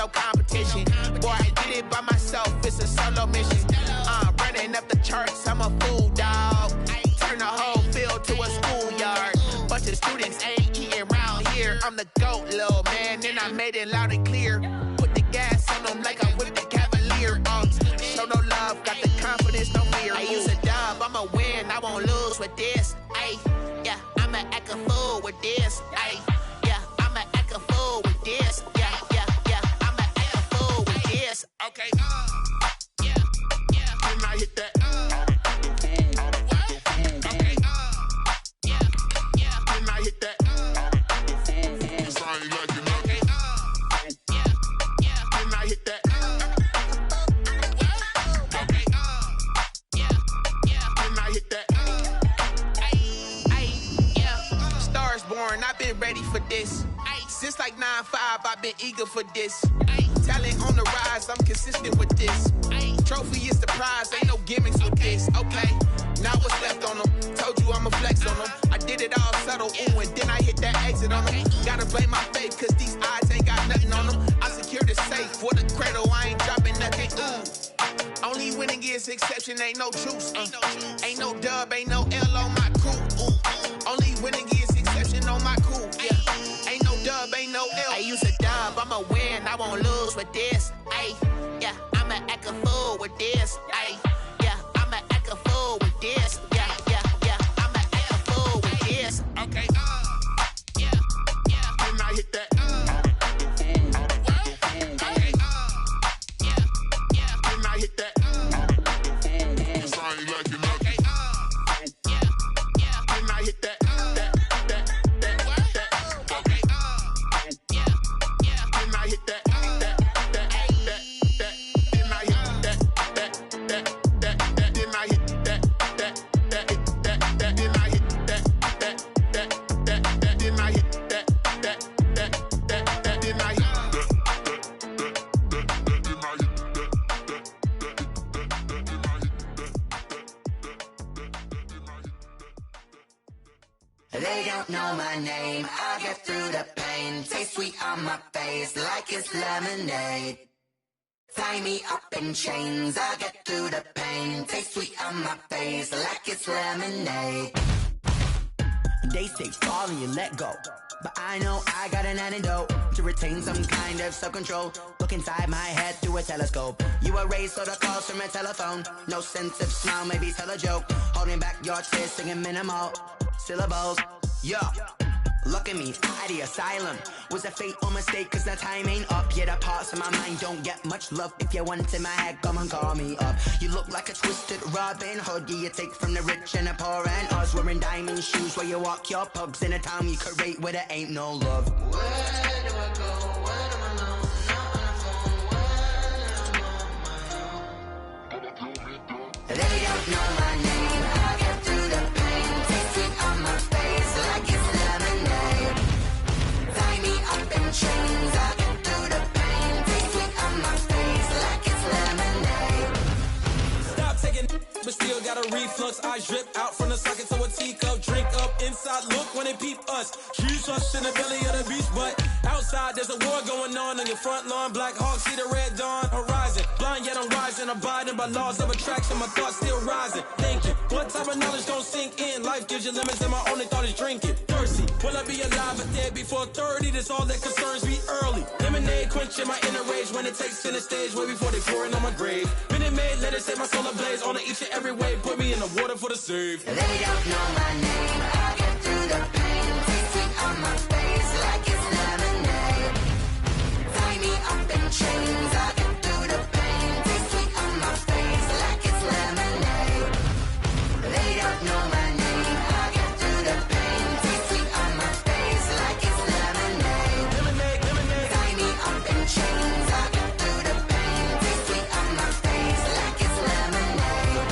no competition. Boy, I did it by myself, it's a solo mission. Running up the charts, I'm a fool, dog. Turn the whole field to a schoolyard. Bunch of students ain't eating round here. I'm the GOAT, little man, and I made it loud and clear. Put the gas on them like I'm with the Cavalier. Show no love, got the confidence, no fear. I use a dub, I'ma win, I won't lose with this. Ay, yeah, I'ma act a fool with this. Ay, yeah, I'ma act a fool with this. Yeah, yeah, yeah, I'ma act a fool with this. Okay, yeah, yeah. When I hit that. Ready for this. Since like 9-5, I've been eager for this. Talent on the rise, I'm consistent with this. Trophy is the prize, ain't no gimmicks with this. Okay, now what's left on them? Told you I'ma flex on them. I did it all subtle, ooh, and then I hit that exit on them. Gotta blame my faith, cause these eyes ain't got nothing on them. I secured the safe for the cradle, I ain't dropping nothing, ooh. Only winning is exception, ain't no truce. Ain't no dub, ain't no L on my crew. Ooh. Only winning is exception on my crew. Yeah. Ain't no dub, ain't no L. I use a dub, I'ma win, I won't lose with this. Ay, yeah, I'ma act a fool with this. Ay, yeah, I'ma act a fool with this. Yeah, yeah, yeah, I'ma act a fool with this. Okay, yeah, yeah. When I hit that. They don't know my name, I get through the pain. Taste sweet on my face like it's lemonade. Tie me up in chains, I get through the pain. Taste sweet on my face like it's lemonade. They say fall and you let go, but I know I got an antidote to retain some kind of self-control. Look inside my head through a telescope. You erase all the calls from a telephone. No sense of smile, maybe tell a joke. Holding back your tears, singing minimal syllables. Yeah, look at me, at the asylum. Was a fate or mistake, cause the time ain't up. Yeah, the parts of my mind don't get much love. If you want in my head, come and call me up. You look like a twisted Robin Hood. Yeah, you take from the rich and the poor and us. Wearing diamond shoes where you walk your pugs in a town you create where there ain't no love. Where do I go? Where am I alone? Not on my phone. They don't know my name, I get through the pain. Taste sweet on my face like it's lemonade. Tie me up in chains, I get through the pain. Taste sweet on my face like it's lemonade. Stop taking but still got a reflux. I drip out from the socket to a teacup. Drink up inside, look when they peep us. Shoes us in the belly of the beach, but outside there's a war going on your front lawn. Black Hawk, see the red dawn horizon. Blind yet I'm rising, abiding by laws of attraction. My thoughts still rising, thinking what type of knowledge don't sink in. Life gives you limits and my only thought is drinking. Thirsty, will I be alive or dead before 30? That's all that concerns me early. Lemonade quenching my inner rage when it takes center stage way before they pour it on my grave. Minute Maid, let it set my soul ablaze on each and every way. Put me in the water for the save. They don't know my name, I get through the pain. Taste sweet on my face like it's lemonade. Tie me up in chains, I get through the pain. Taste sweet on my face like it's lemonade. They don't know my name, I get through the pain. Taste sweet on my face like it's lemonade. Lemonade, lemonade. Tie me up in chains, I get through the pain. Taste sweet on my face like it's lemonade.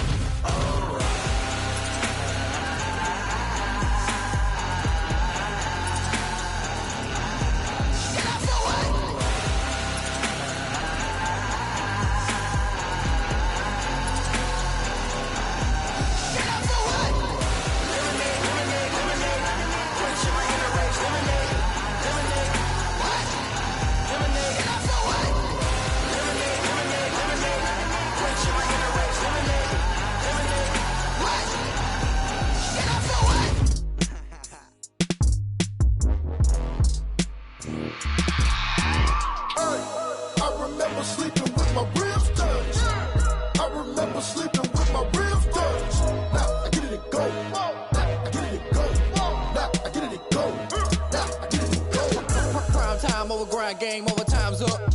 grind, game over, time's up.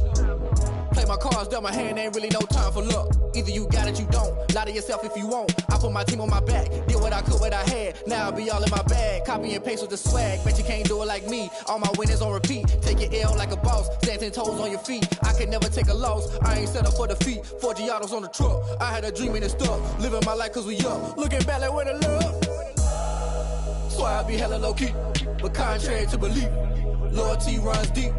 Play my cards, dealt my hand, ain't really no time for luck. Either you got it, you don't. Lie to yourself if you won't. I put my team on my back, did what I could, what I had. Now I be all in my bag, copy and paste with the swag. Bet you can't do it like me. All my winners on repeat. Take your L like a boss, stand 10 toes on your feet. I can never take a loss. I ain't set up for defeat. 4 Giottos on the truck. I had a dream and it stuck. Living my life cause we up. Looking back like where the love. Swear I be hella low key, but contrary to belief, loyalty runs deep.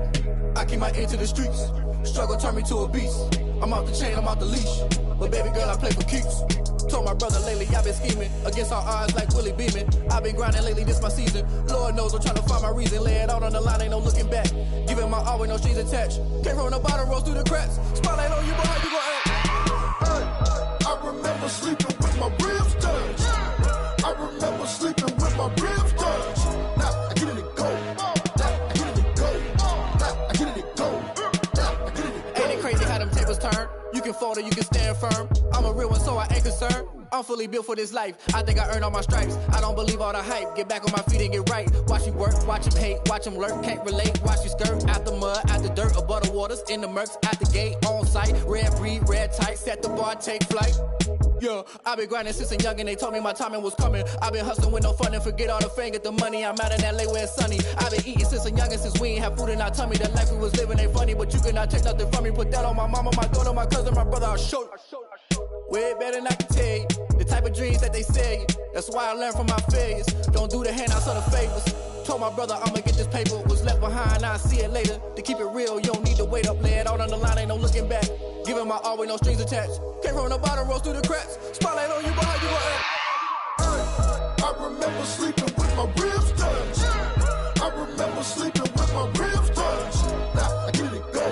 I keep my ear to the streets. Struggle turned me to a beast. I'm off the chain, I'm off the leash. But baby girl, I play for keeps. Told my brother lately, I've been scheming against all odds like Willie Beeman. I've been grinding lately, this my season. Lord knows I'm trying to find my reason. Lay it out on the line, ain't no looking back. Giving my all with no strings attached. Came from the bottom, rose through the cracks. Spotlight on you, boy, how you gon' act? I remember sleeping with my ribs touched. I remember sleeping with my ribs touched. Now I get it to go. Now I get it to go. Now I get it to go. Now I get it to go. Ain't it crazy how them tables turn? You can fold or you can stand firm. I'm a real one, so I ain't concerned. I'm fully built for this life. I think I earned all my stripes. I don't believe all the hype. Get back on my feet and get right. Watch you work, watch him hate, watch him lurk. Can't relate, watch you skirt. Out the mud, out the dirt, above the waters, in the murks, out the gate, on site. Red breed, red tight, set the bar, take flight. Yeah, I been grinding since a young and they told me my timing was coming. I been hustling with no fun and forget all the fame, get the money. I'm out in LA where it's sunny. I been eating since a young and since we ain't have food in our tummy. The life we was living ain't funny, but you cannot take nothing from me. Put that on my mama, my daughter, my cousin, my brother, I'll show you. Way better than I can tell you. The type of dreams that they sell you. That's why I learned from my failures. Don't do the handouts or the favors. Told my brother I'ma get this paper. Was left behind, I'll see it later. To keep it real, you don't need to wait up. Lay it out on the line, ain't no looking back. Giving my all with no strings attached. Came from the bottom, rose through the cracks. Spotlight on you, boy, how you gon' act? I remember sleeping with my ribs touched. I remember sleeping with my ribs touched. Now I get it to go.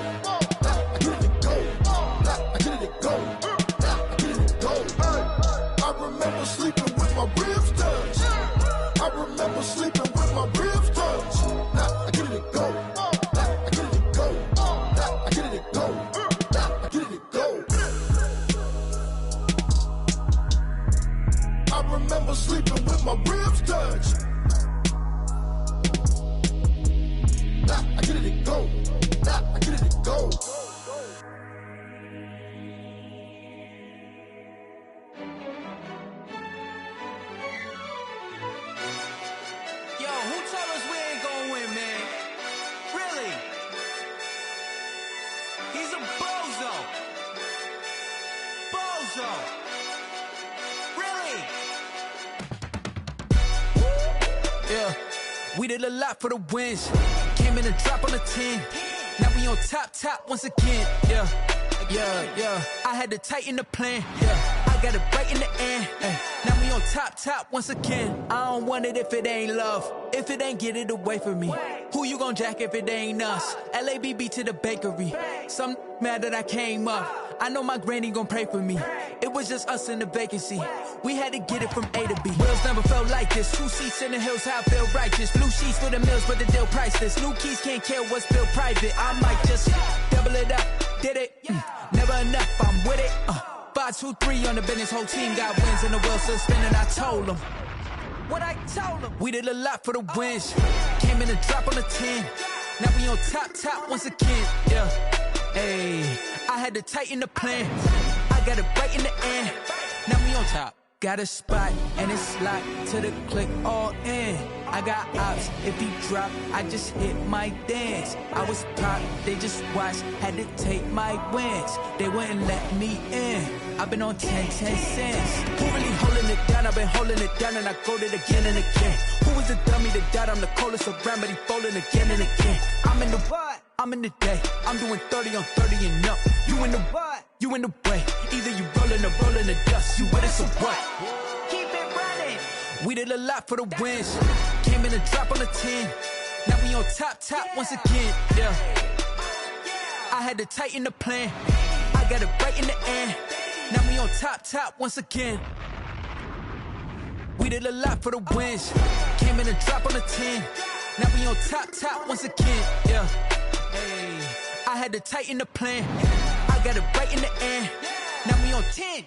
Now I get it to go. Now I get it to go. Now I get it to go. I remember sleeping with my ribs touched. I remember sleeping with my ribs touched. Now I get it to go. Now I get it to go. Now I get it to go. Now I get it to go. I remember sleeping with my ribs touched. Now I get it to go. Now I get it to go. Yo, who told us we ain't gonna win, man? Really? He's a bozo. Bozo. Really? Yeah, we did a lot for the wins. Came in a drop on the 10. Now we on top once again. Yeah. I had to tighten the plan. Yeah, I got it right in the end. Now we on top once again. I don't want it if it ain't love. If it ain't, get it away from me. Who you gon' jack if it ain't us? LABB to the bakery. Some mad that I came up. I know my granny gon' pray for me. It was just us in the vacancy. We had to get it from A to B. Wheels never felt like this. 2 seats in the hills, how I feel righteous. Blue sheets for the mills, but the deal priceless. New keys can't care what's built private. I might just double it up. Did it? Never enough, I'm with it. 5, 2, 3 on the business. Whole team got wins and the wheels still spinning. I told them what I told them. We did a lot for the wins. Came in a drop on the 10. Now we on top once again. Yeah. Hey, I had to tighten the plan. I got it right in the end. Now we on top. Got a spot and it's locked to the click all in. I got ops, if he drop, I just hit my dance. I was pop, they just watched, had to take my wins. They wouldn't let me in. I've been on 10 cents. Who really holding it down? I've been holding it down and I go it again and again. Who was the dummy that died? I'm the coldest around, but he folding again and again. I'm in the what? I'm in the day. I'm doing 30 on 30 and up. You in the what? You in the way. Either you rolling or rolling the dust. You with us or what? Keep it running. We did a lot for the wins. Came in a drop on the 10. Now we on top once again. Yeah. I had to tighten the plan. I got it right in the end. Now we on top once again. We did a lot for the wins. Came in a drop on the 10. Now we on top once again. Yeah. Hey, I had to tighten the plan. I got it right in the end. Now we on 10.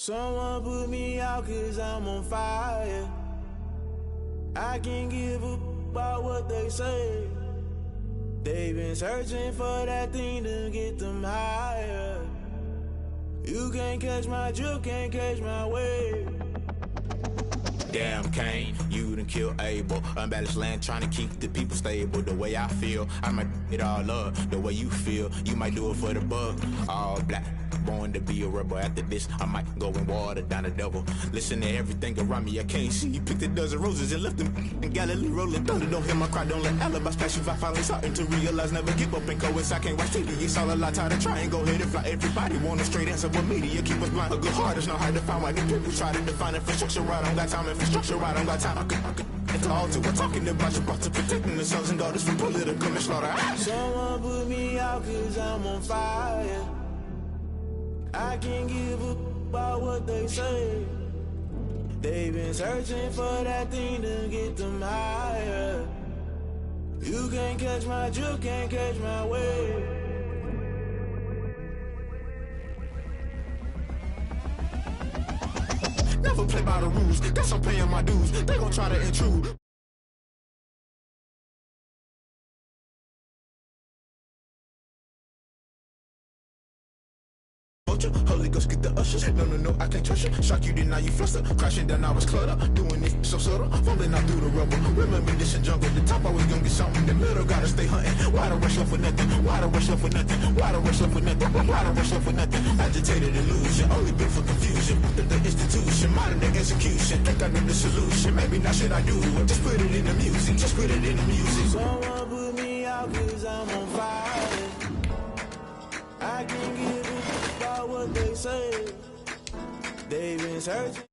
Someone put me out 'cause I'm on fire. I can't give a about what they say. They've been searching for that thing to get them higher. You can't catch my drift, can't catch my wave. Damn, Kane, you done killed Abel. Unbalanced land, trying to keep the people stable. The way I feel, I might it all up. The way you feel, you might do it for the buck. All black, born to be a rebel. After this, I might go and water down the devil. Listen to everything around me, I can't see. You picked a dozen roses and left them in Galilee rolling thunder. Don't hear my cry, don't let alibis pass you. I finally starting to realize, never give up and coincide. Can't watch TV, it's all a lot. Tired of trying, go ahead and fly. Everybody want a straight answer, but media keep us blind. A good heart is not hard to find. Why the people try to define infrastructure right? I don't got time, infrastructure right, I don't got time. I could it's all to we're talking about you brought to protecting the sons and daughters from political manslaughter. Someone put me out 'cause I'm on fire. I can't give a about what they say. They've been searching for that thing to get them higher. You can't catch my drift, can't catch my wave. Never play by the rules, guess I'm paying my dues. They gon' try to intrude. Holy Ghost get the ushers. No, I can't trust you. Shock you, then now you fluster. Crashing down, I was cluttered. Doing it so subtle. Falling out through the rubble. Remember this in jungle. The top always gonna get something. The middle gotta stay hunting. Why the rush left for nothing? Why the rush left for nothing? Why the rush left for nothing? Why the rush left for nothing? Agitated illusion. Only built for confusion. The institution. Modern day execution. Think I know the solution. Maybe not should I do it? Just put it in the music. Just put it in the music. Someone put me out 'cause I'm on fire. I can't give a about what they say. They've been searching.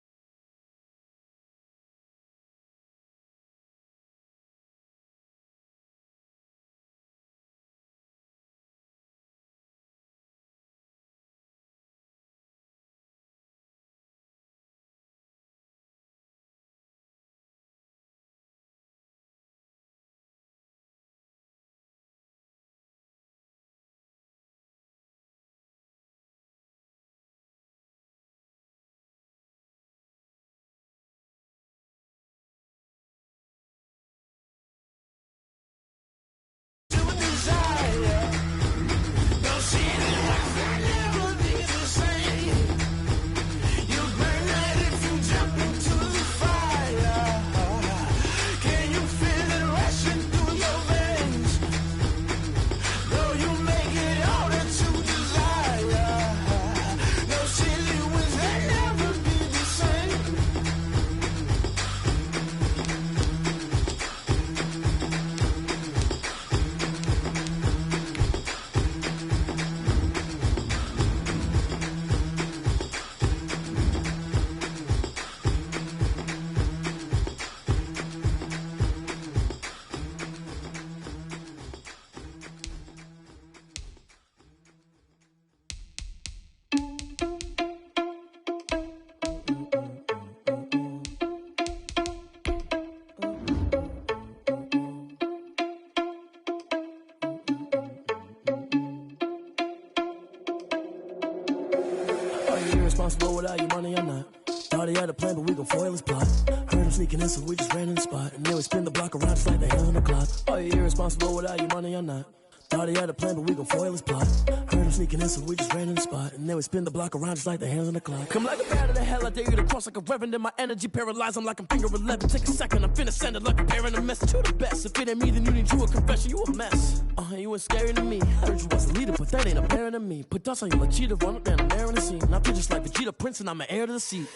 Irresponsible without your money or not. Thought he had a plan, but we gon' foil his plot. Heard him sneaking in, so we just ran in the spot. And then we spin the block around just like the hell on the clock. Are you irresponsible without your money or not? Thought he had a plan, but we gon' foil his plot. Heard him sneaking in, so we just ran in the spot. And then we spin the block around just like the hands on the clock. Come like a bat of the hell, I dare you to cross like a reverend. In my energy paralyzed, I'm like I'm finger 11. Take a second, I'm finna send it like a parent a message to the best. If it ain't me, then you need you a confession, you a mess. You ain't scary to me. Heard you was a leader, but that ain't apparent to me. Put dust on you like cheetah, run up down the air in the scene. Now I just like Vegeta Prince, and I'm an heir to the seat.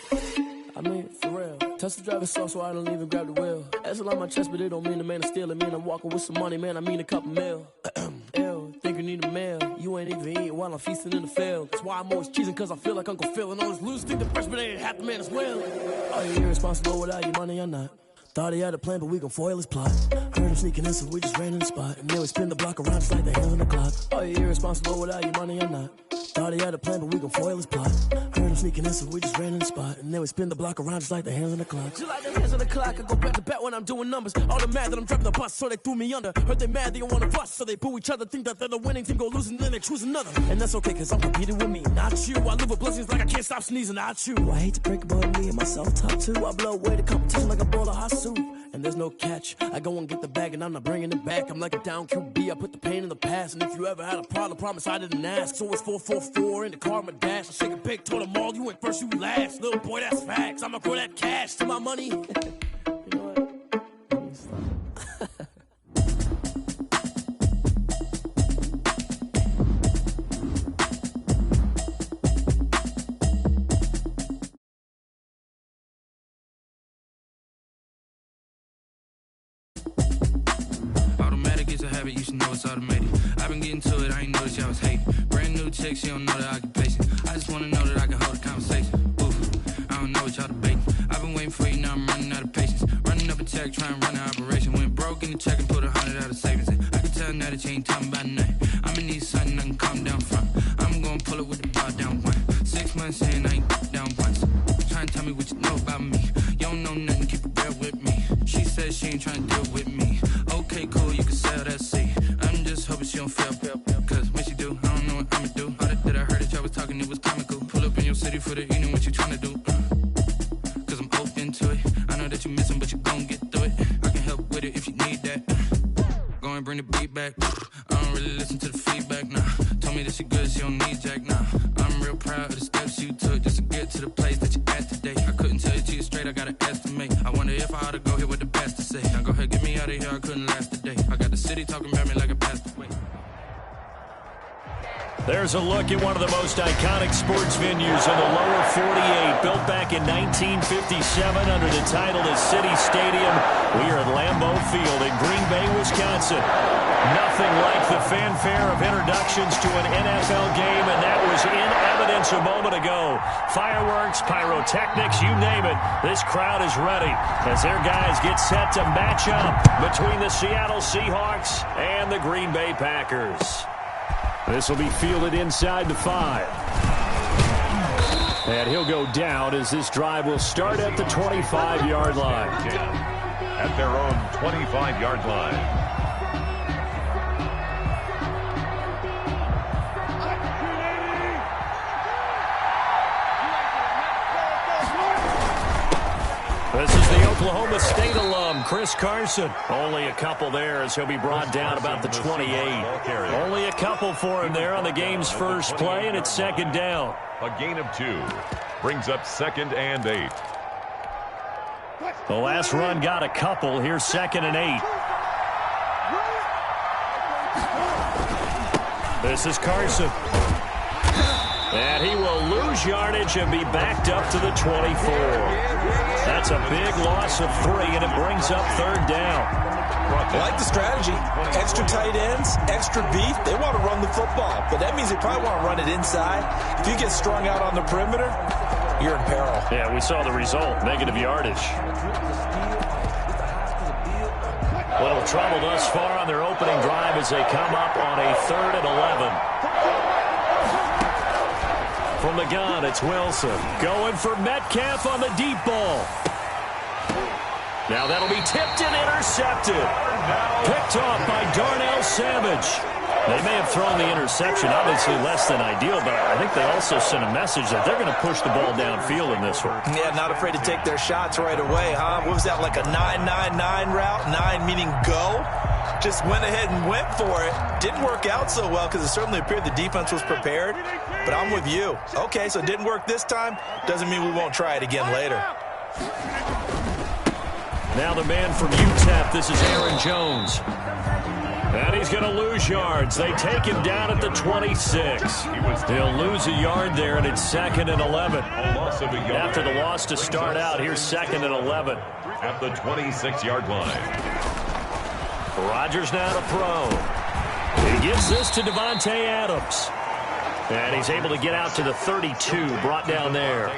I mean, for real. Touch the driver's soft, so I don't even grab the wheel. That's on my chest, but it don't mean the man is stealing. Mean I'm walking with some money, man, I mean a couple mil. Ew, think you need a meal. You ain't even eating while I'm feasting in the field. That's why I'm always cheesing, cause I feel like Uncle Phil. And all those losers think the freshman ain't half the man as well. Are you irresponsible without your money or not? Thought he had a plan, but we gon' foil his plot. Heard him sneaking in, so we just ran in the spot. And then we spin the block around just like the hell on the clock. Are you irresponsible without your money or not? Thought he had a plan, but we gon' foil his plot. Heard him sneaking in, so we just ran in the spot. And then we spin the block around just like the hands on the clock. Just like the hands on the clock, I go back to back when I'm doing numbers. All the mad that I'm driving the bus, so they threw me under. Heard they mad, they don't wanna bust, so they boo each other. Think that they're the winning team, go losing, then they choose another. And that's okay, cause I'm competing with me, not you. I live with blessings like I can't stop sneezing, not you. I hate to break about me and my self-talk too. I blow away the competition like a bowl of hot soup. And there's no catch, I go and get the bag and I'm not bringing it back. I'm like a down QB, I put the pain in the past. And if you ever had a problem, promise I didn't ask. So it's 444 in the car, my dash. I shake a big, told them all, you went first, you last. Little boy, that's facts, I'ma grow that cash to my money. You know what? Automatic is a habit, you should know it's automated. I've been getting to it, I ain't noticed y'all was hating. Brand new chick, she don't know the occupation. I just wanna know that I can hold a conversation. Oof, I don't know what y'all debating. I've been waiting for you, now I'm running out of patience. Running up a check, trying to run an operation. Went broke in the check and put 100 out of savings in. I can tell now that you ain't talking about nothing. I'ma need something I can calm down from. I'm gonna pull it with the bar down one. 6 months in, I ain't down once. Trying to tell me what you know about me. You don't know nothing, keep it real with me. She said she ain't trying to deal with me. Okay, cool, you can sell that seat. I'm just hoping she don't fail. Cause when she do, I don't know what I'ma do. All that I heard that y'all was talking, it was comical. Pull up in your city for the evening, what you tryna do? Cause I'm open to it. I know that you missing, but you gon' get through it. I can help with it if you need that. Go and bring the beat back. I don't really listen to the feedback, nah. Told me that she good, she don't need jack, nah. I'm real proud of the steps you took just to get to the place that you at today. I couldn't tell you to you straight, I gotta estimate. I wonder if I ought to go here with the best to say. Now go ahead, get me out of here, I couldn't last today. I got the city talking about me like a passed away. There's a look at one of the most iconic sports venues in the lower 48, built back in 1957 under the title of City Stadium. We are at Lambeau Field in Green Bay, Wisconsin. Nothing like the fanfare of introductions to an NFL game, and that was in evidence a moment ago. Fireworks, pyrotechnics, you name it. This crowd is ready as their guys get set to match up between the Seattle Seahawks and the Green Bay Packers. This will be fielded inside the 5. And he'll go down as this drive will start at the 25-yard line. At their own 25-yard line. This is the Oklahoma State alum, Chris Carson. Only a couple there as he'll be brought down about the 28. Only a couple for him there on the game's first play, and it's second down. A gain of 2 brings up 2nd and 8. The last run got a couple. Here's 2nd and 8. This is Carson. And he will lose yardage and be backed up to the 24. That's a big loss of 3, and it brings up 3rd down. I like the strategy. Extra tight ends, extra beef. They want to run the football, but that means they probably want to run it inside. If you get strung out on the perimeter, you're in peril. Yeah, we saw the result, negative yardage. Little trouble thus far on their opening drive as they come up on a 3rd and 11. From the gun, it's Wilson. Going for Metcalf on the deep ball. Now that'll be tipped and intercepted. Picked off by Darnell Savage. They may have thrown the interception, obviously less than ideal, but I think they also sent a message that they're going to push the ball downfield in this one. Yeah, not afraid to take their shots right away, huh? What was that, like a 9-9-9 route? 9 meaning go? Just went ahead and went for it. Didn't work out so well because it certainly appeared the defense was prepared. But I'm with you. Okay, so it didn't work this time. Doesn't mean we won't try it again later. Now the man from UTEP, this is Aaron Jones. And he's going to lose yards. They take him down at the 26. He'll lose a yard there, and it's 2nd and 11. After the loss to start out, here's 2nd and 11. At the 26-yard line. Rodgers now to throw. He gives this to Devontae Adams. And he's able to get out to the 32, brought down there.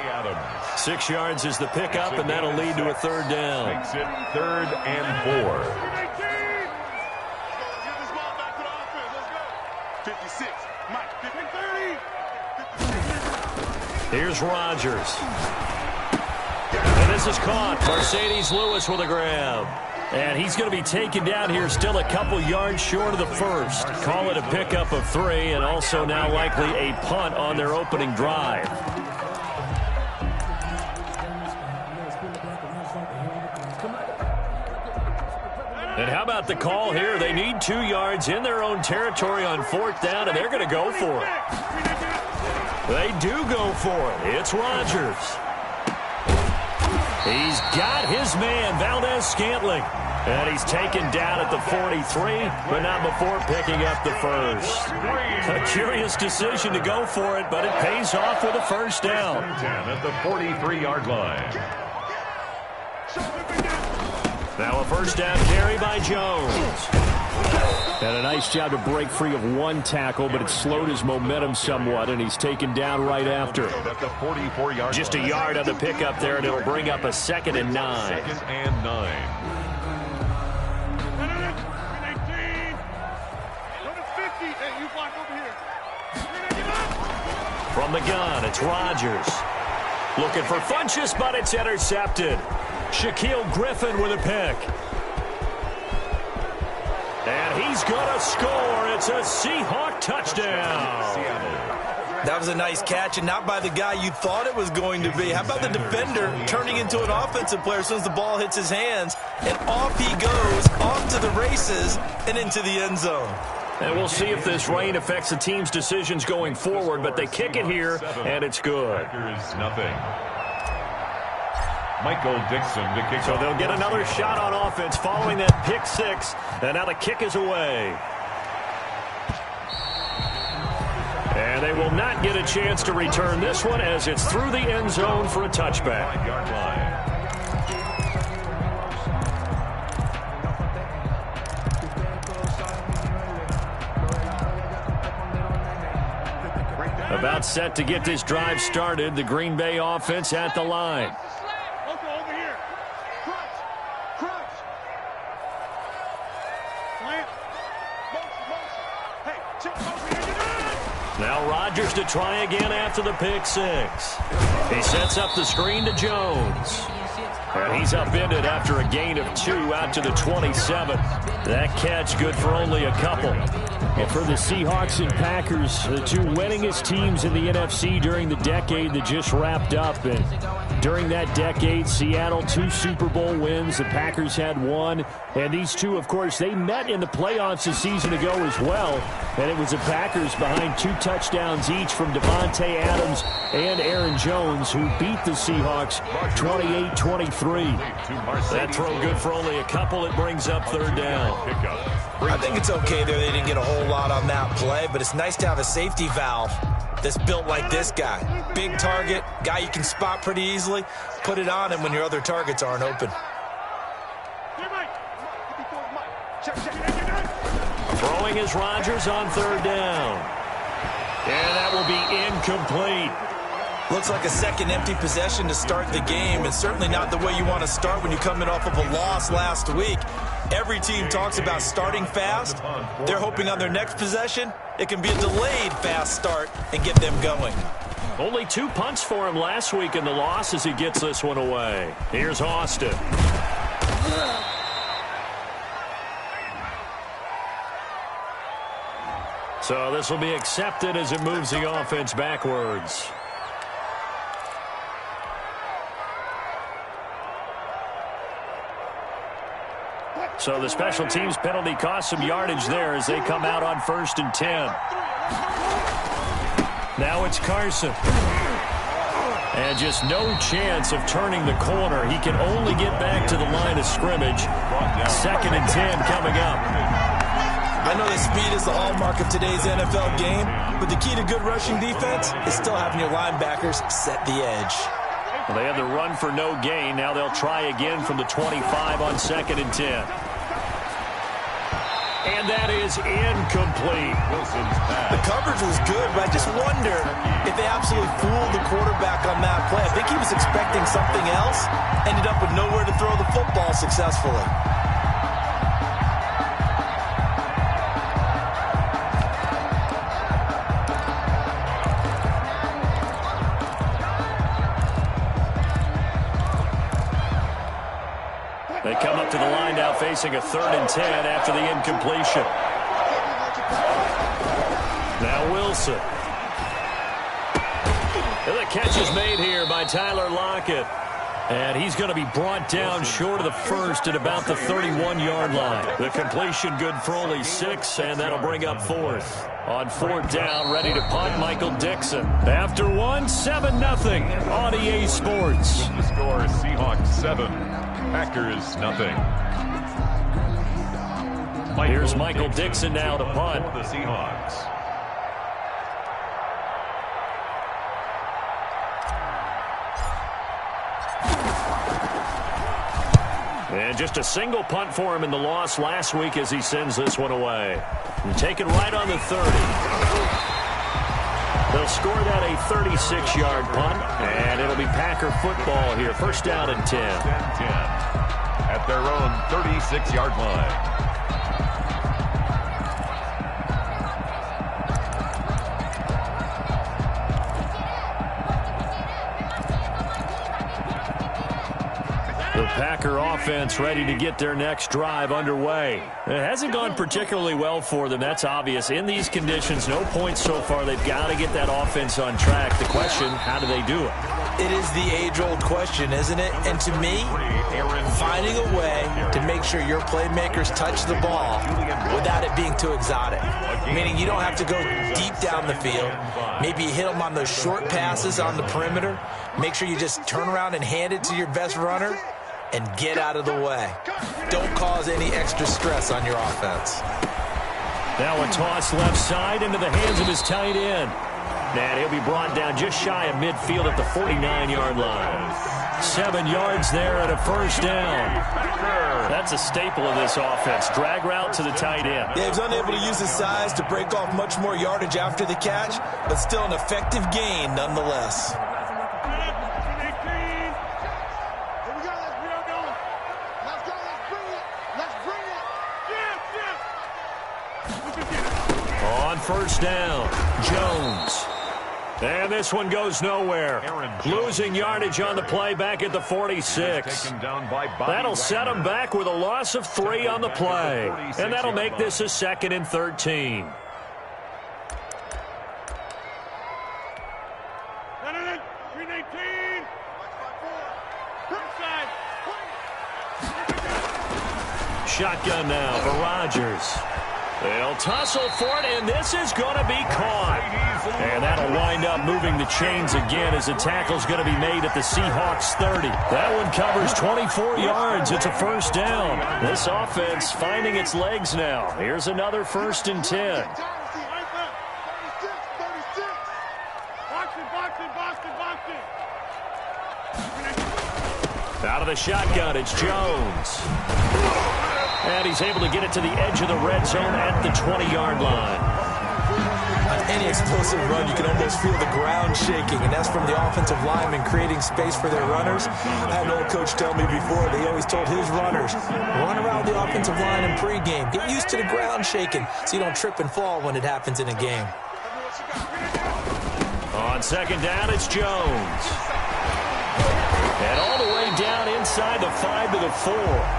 6 yards is the pickup, and that'll lead to a 3rd down. Makes it 3rd and 4. 56, Mike, 30. Here's Rodgers. And this is caught. Mercedes Lewis with a grab. And he's going to be taken down here, still a couple yards short of the first. Call it a pickup of 3, and also now likely a punt on their opening drive. And how about the call here? They need 2 yards in their own territory on 4th down, and they're going to go for it. They do go for it. It's Rodgers. He's got his man, Valdez-Scantling. And he's taken down at the 43, but not before picking up the first. A curious decision to go for it, but it pays off with a first down. 10 at the 43-yard line. Now a first down carry by Jones. And a nice job to break free of 1 tackle, but it slowed his momentum somewhat, and he's taken down right after. At the 44-yard Just a yard on the pickup there, and it'll bring up a 2nd and 9. 2nd and 9. From the gun, it's Rodgers. Looking for Funchess, but it's intercepted. Shaquille Griffin with a pick. And he's going to score. It's a Seahawk touchdown. That was a nice catch, and not by the guy you thought it was going to be. How about the defender turning into an offensive player as soon as the ball hits his hands, and off he goes, off to the races, and into the end zone. And we'll see if this rain affects the team's decisions going forward, but they kick it here, and it's good. Packers nothing. Michael Dixon to kick. So they'll get another shot on offense following that pick 6, and now the kick is away. And they will not get a chance to return this one as it's through the end zone for a touchback. 5-yard line. About set to get this drive started, the Green Bay offense at the line. Now Rodgers to try again after the pick 6. He sets up the screen to Jones. And he's upended after a gain of 2 out to the 27. That catch good for only a couple. And for the Seahawks and Packers, the 2 winningest teams in the NFC during the decade that just wrapped up. And during that decade, Seattle 2 Super Bowl wins. The Packers had 1. And these 2, of course, they met in the playoffs a season ago as well. And it was the Packers behind 2 touchdowns each from Devontae Adams and Aaron Jones, who beat the Seahawks 28-23. That throw good for only a couple. It brings up 3rd down. I think it's okay there. They didn't get a whole lot on that play, but it's nice to have a safety valve that's built like this guy. Big target, guy you can spot pretty easily. Put it on him when your other targets aren't open. Throwing is Rodgers on 3rd down. And that will be incomplete. Looks like a second empty possession to start the game, and certainly not the way you want to start when you're coming off of a loss last week. Every team talks about starting fast. They're hoping on their next possession, it can be a delayed fast start and get them going. Only 2 punts for him last week in the loss as he gets this one away. Here's Austin. So this will be accepted as it moves the offense backwards. So the special teams penalty cost some yardage there as they come out on 1st and 10. Now it's Carson. And just no chance of turning the corner. He can only get back to the line of scrimmage. 2nd and 10 coming up. I know that speed is the hallmark of today's NFL game, but the key to good rushing defense is still having your linebackers set the edge. Well, they had the run for no gain. Now they'll try again from the 25 on 2nd and 10. And that is incomplete. The coverage was good, but I just wonder if they absolutely fooled the quarterback on that play. I think he was expecting something else, ended up with nowhere to throw the football successfully. to the line now facing a 3rd and 10 after the incompletion. Now Wilson. And the catch is made here by Tyler Lockett. And he's going to be brought down short of the first at about the 31-yard line. The completion good for only 6, and that'll bring up 4th. On 4th down, ready to punt, Michael Dixon. After 1, 7-0 on EA Sports. The score, Seahawks 7, Packers 0. Here's Michael Dixon now to punt. For the Seahawks. And just a single punt for him in the loss last week as he sends this one away. And take it right on the 30. They'll score that a 36-yard punt, and it'll be Packer football here. 1st down and 10. 10-10 at their own 36-yard line. The Packer offense ready to get their next drive underway. It hasn't gone particularly well for them. That's obvious. In these conditions, no points so far. They've got to get that offense on track. The question, how do they do it? It is the age-old question, isn't it? And to me, finding a way to make sure your playmakers touch the ball without it being too exotic. Meaning you don't have to go deep down the field. Maybe you hit them on those short passes on the perimeter. Make sure you just turn around and hand it to your best runner and get out of the way. Don't cause any extra stress on your offense. Now a toss left side into the hands of his tight end. And he'll be brought down just shy of midfield at the 49-yard line. 7 yards there and a 1st down. That's a staple of this offense. Drag route to the tight end. Yeah, he's unable to use his size to break off much more yardage after the catch, but still an effective gain nonetheless. On 1st down, Jones. And this one goes nowhere. Losing yardage on the play back at the 46. That'll set him back with a loss of 3 on the play. And that'll make this a 2nd and 13. Shotgun now for Rodgers. They'll tussle for it, and this is going to be caught. And that'll wind up moving the chains again as the tackle's going to be made at the Seahawks 30. That one covers 24 yards. It's a 1st down. This offense finding its legs now. Here's another 1st and 10. Out of the shotgun, it's Jones. And he's able to get it to the edge of the red zone at the 20-yard line. On any explosive run, you can almost feel the ground shaking, and that's from the offensive linemen creating space for their runners. I had an old coach tell me before, they always told his runners, run around the offensive line in pregame. Get used to the ground shaking so you don't trip and fall when it happens in a game. On 2nd down, it's Jones. And all the way down inside the 5 to the 4.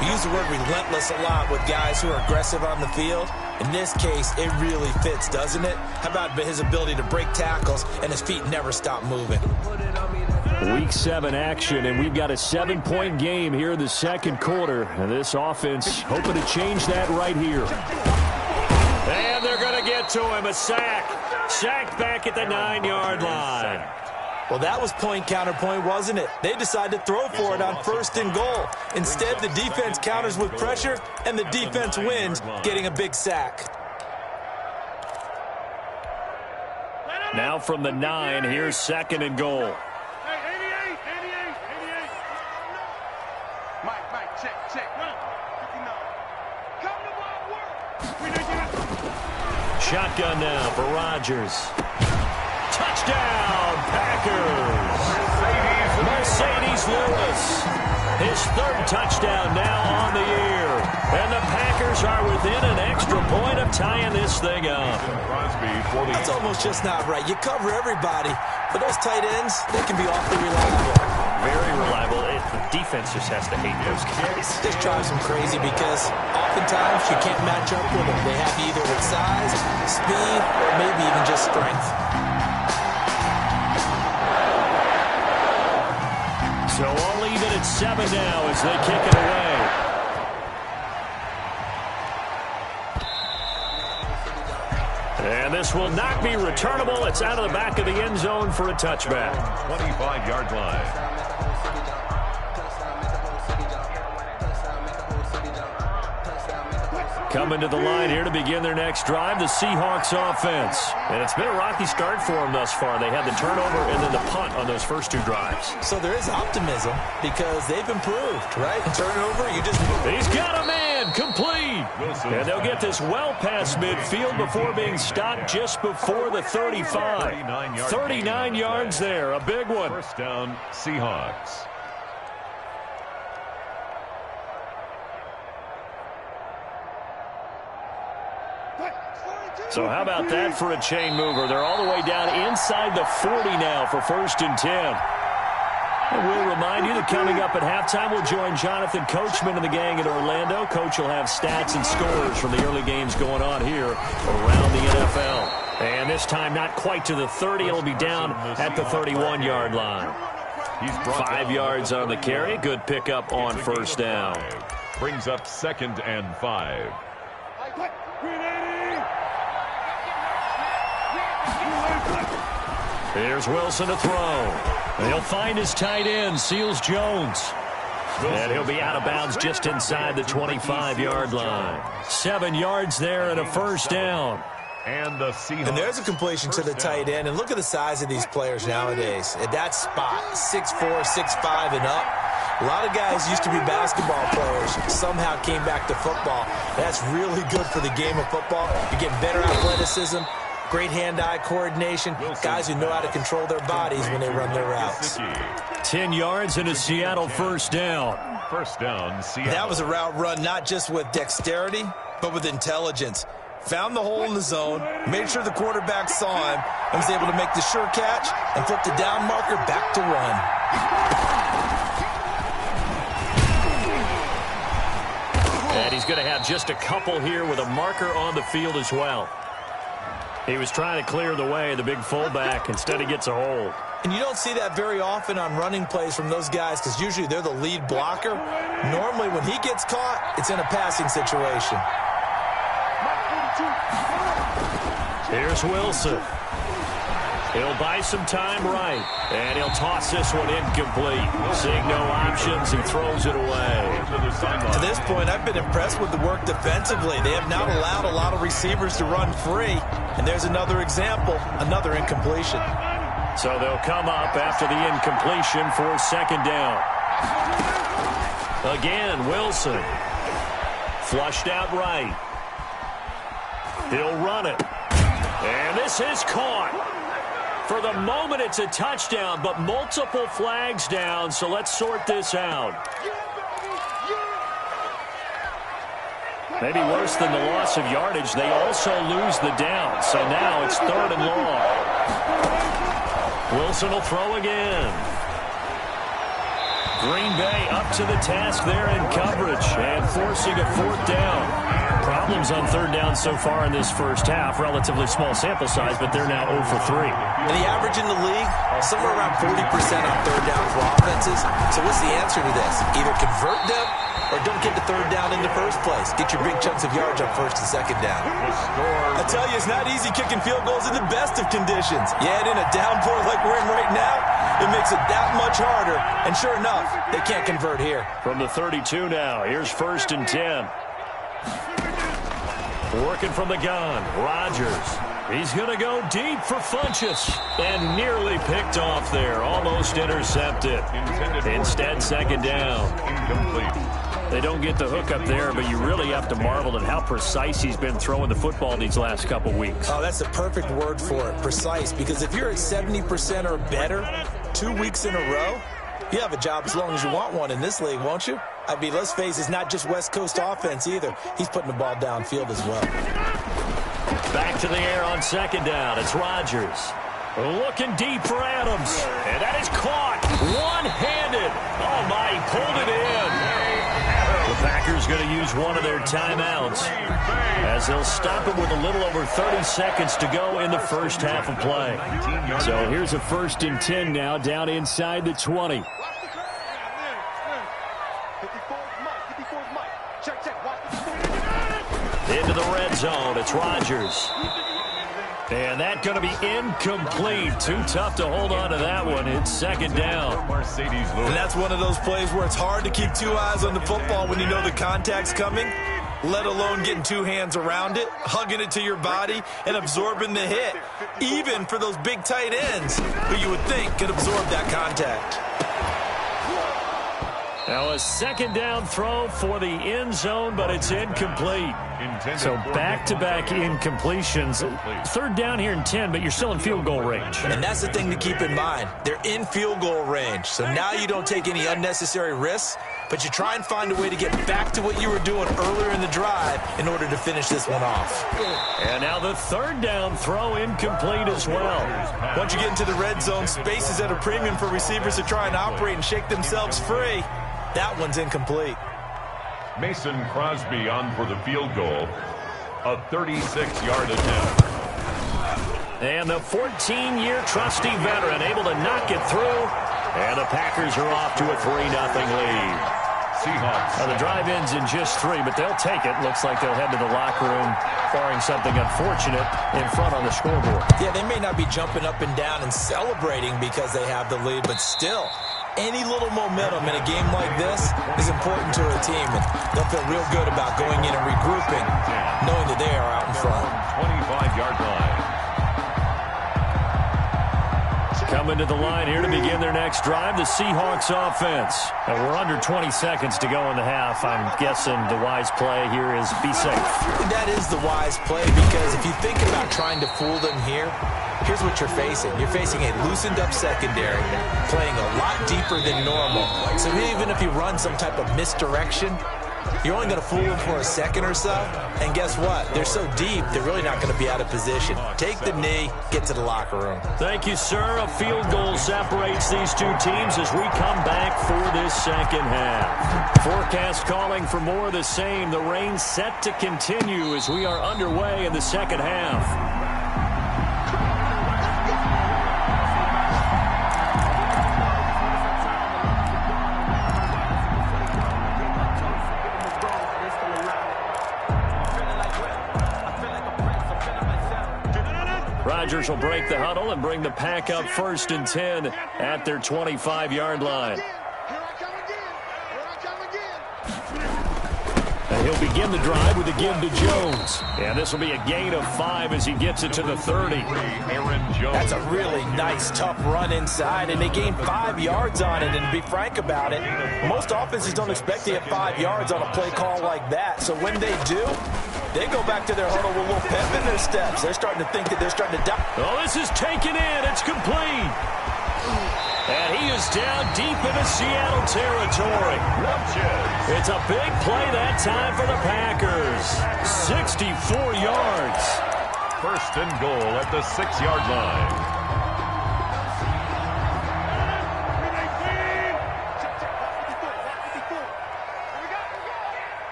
We use the word relentless a lot with guys who are aggressive on the field. In this case, it really fits, doesn't it? How about his ability to break tackles and his feet never stop moving? Week 7 action, and we've got a 7-point game here in the 2nd quarter. And this offense hoping to change that right here. And they're going to get to him. A sack. Sacked back at the 9-yard line. Well, that was point counterpoint, wasn't it? They decided to throw for it on 1st and goal. Instead, the defense counters with pressure, and the defense wins, getting a big sack. Now from the 9, here's 2nd and goal. Shotgun now for Rodgers. Touchdown, Packers. Mercedes Lewis. His 3rd touchdown now on the year. And the Packers are within an extra point of tying this thing up. That's almost just not right. You cover everybody, but those tight ends, they can be awfully reliable. very reliable. The defense just has to hate those guys. This drives them crazy because oftentimes you can't match up with them. They have you either with size, speed, or maybe even just strength. So all even at 7 now as they kick it away. And this will not be returnable. It's out of the back of the end zone for a touchback. 25-yard line. Coming to the line here to begin their next drive, the Seahawks offense. And it's been a rocky start for them thus far. They had the turnover and then the punt on those first 2 drives. So there is optimism because they've improved, right? Turnover, you just... He's got a man, complete. And they'll get this well past midfield before being stopped just before the 35. 39 yards there, a big one. First down, Seahawks. So how about that for a chain mover? They're all the way down inside the 40 now for 1st and 10. And we'll remind you that coming up at halftime, we'll join Jonathan Coachman and the gang in Orlando. Coach will have stats and scores from the early games going on here around the NFL. And this time not quite to the 30. It'll be down at the 31-yard line. 5 yards on the carry. Good pickup on 1st down. Brings up 2nd and 5. Here's Wilson to throw. He'll find his tight end, Seals Jones. And he'll be out of bounds just inside the 25-yard line. 7 yards there and a 1st down. And the Seahawks. And there's a completion to the tight end. And look at the size of these players nowadays. At that spot, 6'4", 6'5", and up. A lot of guys used to be basketball players, somehow came back to football. That's really good for the game of football. You're getting better athleticism, great hand-eye coordination, guys who know how to control their bodies when they run their routes. 10 yards and a Seattle 1st down. 1st down, Seattle. That was a route run not just with dexterity, but with intelligence. Found the hole in the zone, made sure the quarterback saw him, and was able to make the sure catch and flip the down marker back to run. And he's going to have just a couple here with a marker on the field as well. He was trying to clear the way, the big fullback. Instead, he gets a hold. And you don't see that very often on running plays from those guys because usually they're the lead blocker. Normally, when he gets caught, it's in a passing situation. Here's Wilson. He'll buy some time right. And he'll toss this one incomplete. Seeing no options, he throws it away. To this point, I've been impressed with the work defensively. They have not allowed a lot of receivers to run free. And there's another example, another incompletion. So they'll come up after the incompletion for 2nd down. Again, Wilson. Flushed out right. He'll run it. And this is caught. For the moment, it's a touchdown, but multiple flags down, so let's sort this out. Maybe worse than the loss of yardage, they also lose the down, so now it's 3rd and long. Wilson will throw again. Green Bay up to the task there in coverage and forcing a 4th down. Problems on 3rd down so far in this first half. Relatively small sample size, but they're now 0 for 3. And the average in the league, somewhere around 40% on 3rd down for offenses. So what's the answer to this? Either convert them or don't get to 3rd down in the first place. Get your big chunks of yards on 1st and 2nd down. I tell you, it's not easy kicking field goals in the best of conditions. You add in a downpour like we're in right now, it makes it that much harder. And sure enough, they can't convert here. From the 32 now, here's 1st and 10. Working from the gun, Rodgers. He's going to go deep for Funchess. And nearly picked off there. Almost intercepted. Instead, 2nd down. Incomplete. They don't get the hook up there, but you really have to marvel at how precise he's been throwing the football these last couple weeks. Oh, that's the perfect word for it, precise. Because if you're at 70% or better 2 weeks in a row, you have a job as long as you want one in this league, won't you? I mean, let's face it, it's not just West Coast offense either. He's putting the ball downfield as well. Back to the air on 2nd down. It's Rodgers. Looking deep for Adams. And that is caught. One-handed. Oh, my, he pulled it in. The Packers going to use one of their timeouts as they'll stop it with a little over 30 seconds to go in the first half of play. So here's a 1st and 10 now down inside the 20. Into the red zone. It's Rodgers. And that's going to be incomplete. Too tough to hold on to that one. It's 2nd down. And that's one of those plays where it's hard to keep 2 eyes on the football when you know the contact's coming, let alone getting 2 hands around it, hugging it to your body, and absorbing the hit. Even for those big tight ends who you would think could absorb that contact. Now a 2nd down throw for the end zone, but it's incomplete. So back-to-back incompletions. 3rd down here and 10, but you're still in field goal range. And that's the thing to keep in mind. They're in field goal range. So now you don't take any unnecessary risks, but you try and find a way to get back to what you were doing earlier in the drive in order to finish this one off. And now the 3rd down throw incomplete as well. Once you get into the red zone, space is at a premium for receivers to try and operate and shake themselves free. That one's incomplete. Mason Crosby on for the field goal. A 36-yard attempt. And the 14-year trusty veteran able to knock it through. And the Packers are off to a 3-0 lead. Seahawks. Now the drive ends in just 3, but they'll take it. Looks like they'll head to the locker room, barring something unfortunate in front on the scoreboard. Yeah, they may not be jumping up and down and celebrating because they have the lead, but still, any little momentum in a game like this is important to a team. And they'll feel real good about going in and regrouping, knowing that they are out in front. 25-yard line. Coming to the line here to begin their next drive, the Seahawks offense. And we're under 20 seconds to go in the half. I'm guessing the wise play here is be safe. That is the wise play, because if you think about trying to fool them here, here's what you're facing. You're facing a loosened-up secondary, playing a lot deeper than normal. So even if you run some type of misdirection, you're only going to fool them for a second or so. And guess what? They're so deep, they're really not going to be out of position. Take the knee, get to the locker room. Thank you, sir. A field goal separates these two teams as we come back for this second half. Forecast calling for more of the same. The rain set to continue as we are underway in the second half. Rodgers will break the huddle and bring the pack up 1st and 10 at their 25-yard line. And he'll begin the drive with a give to Jones. And this will be a gain of 5 as he gets it to the 30. That's a really nice, tough run inside, and they gained 5 yards on it. And to be frank about it, most offenses don't expect to get 5 yards on a play call like that. So when they do, they go back to their huddle with a little pep in their steps. They're starting to think that they're starting to die. Oh, this is taken in. It's complete. And he is down deep into Seattle territory. It's a big play that time for the Packers. 64 yards. 1st and goal at the 6-yard line.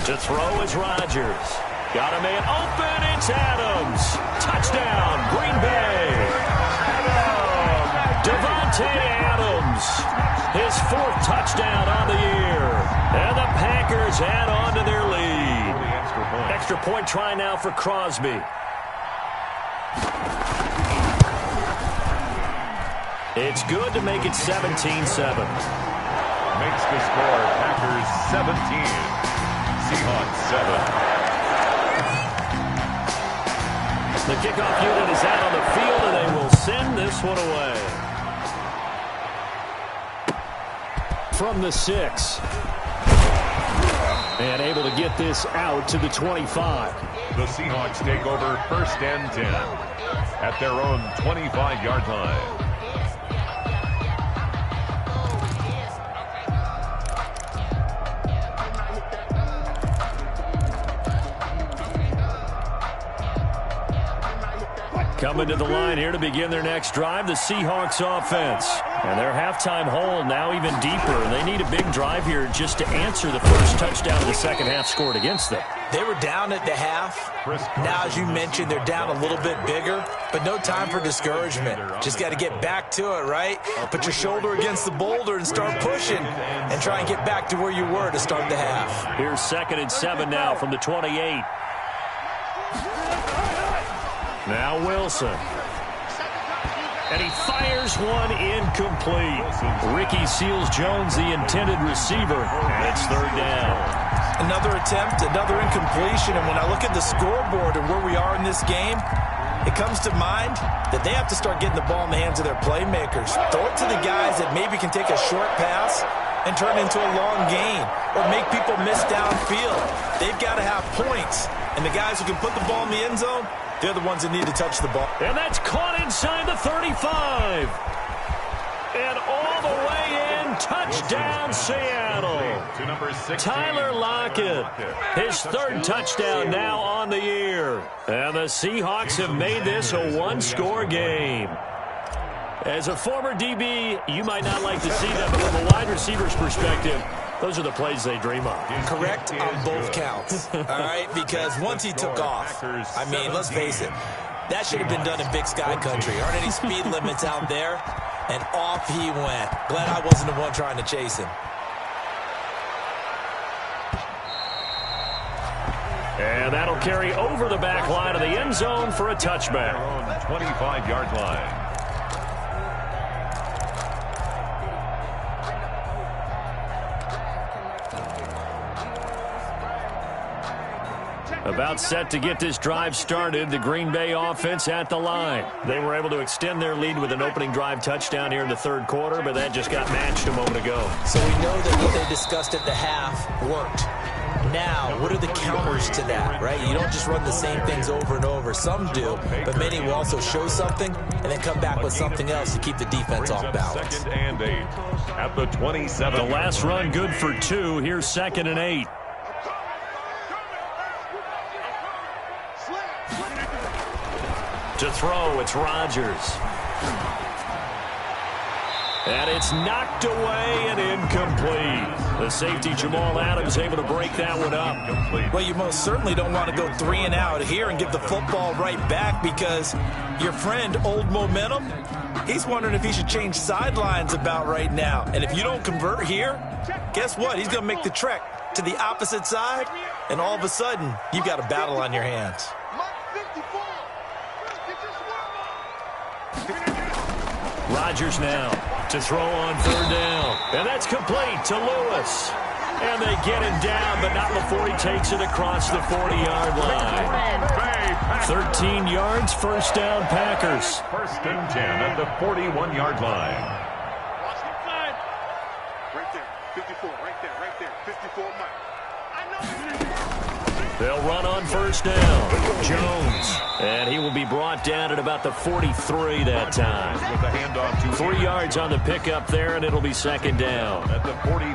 To throw is Rodgers. Got a man open. It's Adams. Touchdown, Green Bay. Devontae Adams. His 4th touchdown on the year. And the Packers add on to their lead. Extra point try now for Crosby. It's good to make it 17-7. Makes the score Packers 17. Seahawks 7. The kickoff unit is out on the field, and they will send this one away. From the 6. And able to get this out to the 25. The Seahawks take over 1st and 10 at their own 25-yard line. Coming to the line here to begin their next drive, the Seahawks offense. And their halftime hole now even deeper. They need a big drive here just to answer the first touchdown of the second half scored against them. They were down at the half. Now, as you mentioned, they're down a little bit bigger, but no time for discouragement. Just got to get back to it, right? Put your shoulder against the boulder and start pushing and try and get back to where you were to start the half. Here's 2nd and 7 now from the 28. Now Wilson. And he fires one incomplete. Ricky Seals-Jones, the intended receiver, and it's 3rd down. Another attempt, another incompletion, and when I look at the scoreboard and where we are in this game, it comes to mind that they have to start getting the ball in the hands of their playmakers. Throw it to the guys that maybe can take a short pass and turn it into a long gain or make people miss downfield. They've got to have points, and the guys who can put the ball in the end zone, they're the ones that need to touch the ball. And that's caught inside the 35. And all the way in, touchdown Seattle. Tyler Lockett, his 3rd touchdown now on the year. And the Seahawks have made this a one-score game. As a former DB, you might not like to see that, but from a wide receiver's perspective, those are the plays they dream of. Correct on both counts, all right? Because once he took off, I mean, let's face it, that should have been done in Big Sky Country. Aren't any speed limits out there? And off he went. Glad I wasn't the one trying to chase him. And that'll carry over the back line of the end zone for a touchback. 25-yard line. About set to get this drive started, the Green Bay offense at the line. They were able to extend their lead with an opening drive touchdown here in the 3rd quarter, but that just got matched a moment ago. So we know that what they discussed at the half worked. Now, what are the counters to that, right? You don't just run the same things over and over. Some do, but many will also show something and then come back with something else to keep the defense off balance. 2nd and 8 at the 27. The last run good for 2. Here's 2nd and 8. To throw, it's Rodgers. And it's knocked away and incomplete. The safety, Jamal Adams, able to break that one up. Well, you most certainly don't want to go 3 and out here and give the football right back because your friend, Old Momentum, he's wondering if he should change sidelines about right now. And if you don't convert here, guess what? He's going to make the trek to the opposite side, and all of a sudden, you've got a battle on your hands. Rodgers now to throw on 3rd down. And that's complete to Lewis. And they get him down, but not before he takes it across the 40-yard line. 13 yards, 1st down, Packers. 1st and 10 at the 41-yard line. Right there, 54, right there, 54 Mike. They'll run on 1st down. Jones. And he will be brought down at about the 43 that time. 3 yards on the pickup there, and it'll be 2nd down.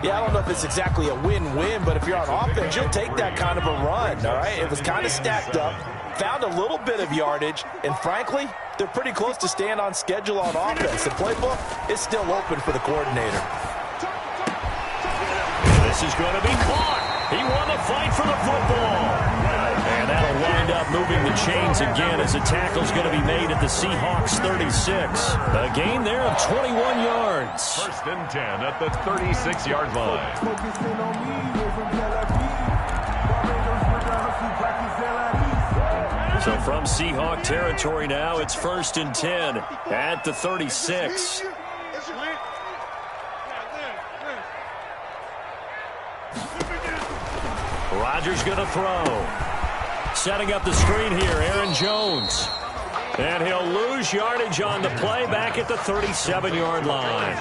Yeah, I don't know if it's exactly a win-win, but if you're on offense, you'll take that kind of a run, all right? It was kind of stacked up, found a little bit of yardage, and frankly, they're pretty close to staying on schedule on offense. The playbook is still open for the coordinator. This is going to be caught. He won the fight for the football. And that'll wind up moving the chains again as the tackle's going to be made at the Seahawks 36. A gain there of 21 yards. 1st and 10 at the 36-yard line. So from Seahawk territory now, it's 1st and 10 at the 36. Rodgers going to throw. Setting up the screen here, Aaron Jones. And he'll lose yardage on the play back at the 37-yard line.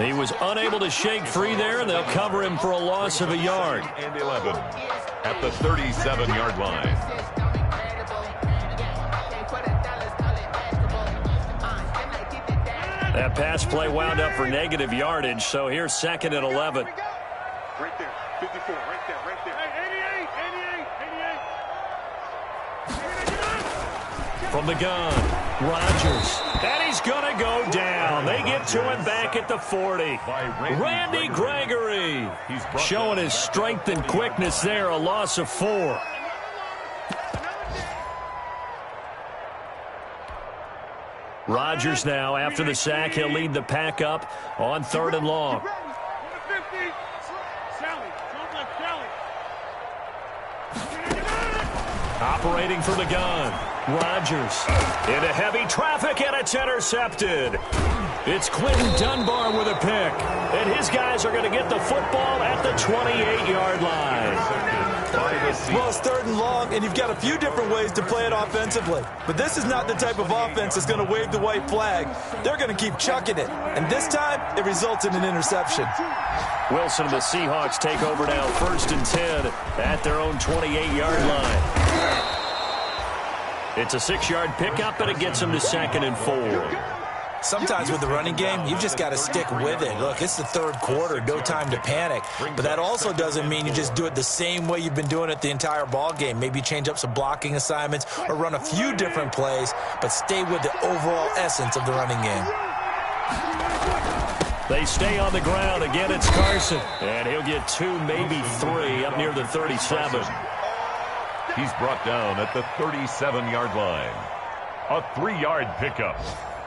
He was unable to shake free there, and they'll cover him for a loss of a yard. And 11 at the 37-yard line. That pass play wound up for negative yardage, so here's 2nd and 11. Right there, 54, right there, right there. 88. From the gun, Rodgers. And he's going to go down. They get to him back at the 40. Randy Gregory showing his strength and quickness there, a loss of 4. Rodgers now, after the sack, he'll lead the pack up on 3rd and long. Operating from the gun, Rodgers into heavy traffic, and it's intercepted. It's Quentin Dunbar with a pick, and his guys are going to get the football at the 28-yard line. Well, it's 3rd and long, and you've got a few different ways to play it offensively. But this is not the type of offense that's going to wave the white flag. They're going to keep chucking it. And this time, it results in an interception. Wilson and the Seahawks take over now, 1st and 10 at their own 28-yard line. It's a 6-yard pickup, and it gets them to 2nd and 4. Sometimes with the running game, you've just got to stick with it. Look, it's the 3rd quarter, no time to panic. But that also doesn't mean you just do it the same way you've been doing it the entire ball game. Maybe change up some blocking assignments or run a few different plays, but stay with the overall essence of the running game. They stay on the ground. Again, it's Carson. And he'll get 2, maybe 3, up near the 37. He's brought down at the 37-yard line. A 3-yard pickup.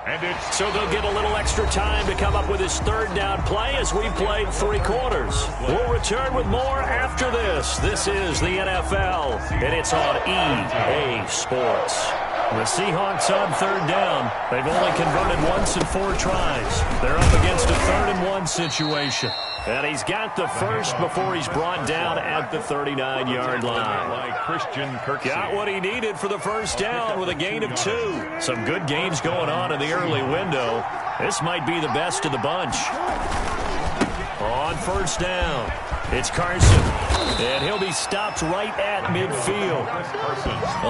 And it's so they'll get a little extra time to come up with his 3rd down play as we played 3 quarters. We'll return with more after this. This is the NFL, and it's on EA Sports. The Seahawks on 3rd down. They've only converted once in 4 tries. They're up against a 3rd and 1 situation. And he's got the first before he's brought down at the 39-yard line. Got what he needed for the first down with a gain of 2. Some good games going on in the early window. This might be the best of the bunch. On 1st down, it's Carson. And he'll be stopped right at midfield.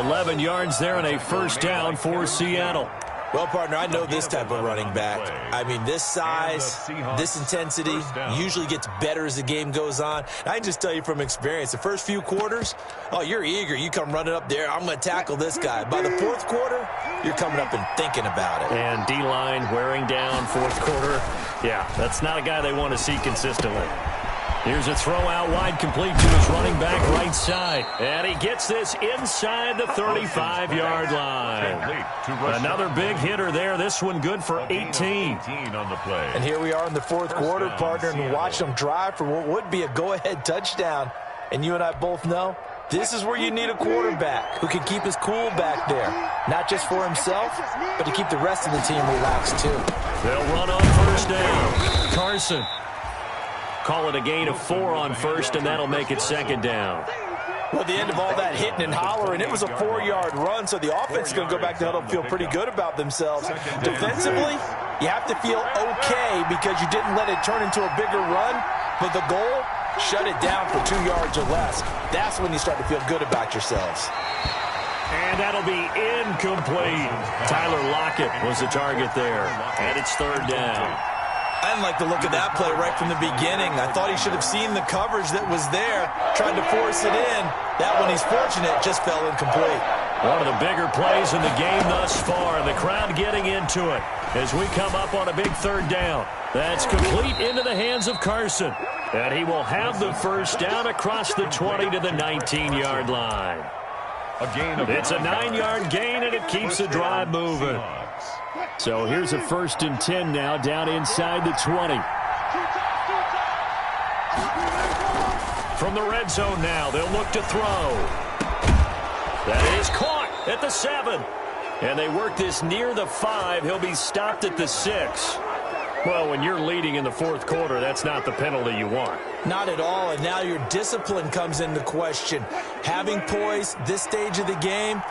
11 yards there and a 1st down for Seattle. Well, partner, I know this type of running back. I mean, this size, this intensity usually gets better as the game goes on. And I can just tell you from experience, the first few quarters, oh, you're eager. You come running up there, I'm going to tackle this guy. By the 4th quarter, you're coming up and thinking about it. And D-line wearing down 4th quarter. Yeah, that's not a guy they want to see consistently. Here's a throw out wide, complete to his running back right side. And he gets this inside the 35-yard line. Another big hitter there. This one good for 18. And here we are in the 4th quarter, partner, and watch them drive for what would be a go-ahead touchdown. And you and I both know this is where you need a quarterback who can keep his cool back there. Not just for himself, but to keep the rest of the team relaxed, too. They'll run on 1st down. Carson. Call it a gain of 4 on 1st, and that'll make it 2nd down. Well, at the end of all that hitting and hollering, it was a 4-yard run, so the offense is going to go back to huddle and feel pretty good about themselves. Defensively, you have to feel okay because you didn't let it turn into a bigger run, but the goal, shut it down for 2 yards or less. That's when you start to feel good about yourselves. And that'll be incomplete. Tyler Lockett was the target there, and it's 3rd down. I didn't like the look of that play right from the beginning. I thought he should have seen the coverage that was there, tried to force it in. That one, he's fortunate, just fell incomplete. One of the bigger plays in the game thus far, and the crowd getting into it as we come up on a big 3rd down. That's complete into the hands of Carson. And he will have the 1st down across the 20 to the 19-yard line. It's a 9-yard gain, and it keeps the drive moving. So here's a 1st and 10 now, down inside the 20. From the red zone now, they'll look to throw. That is caught at the 7. And they work this near the 5. He'll be stopped at the 6. Well, when you're leading in the 4th quarter, that's not the penalty you want. Not at all, and now your discipline comes into question. Having poise this stage of the game,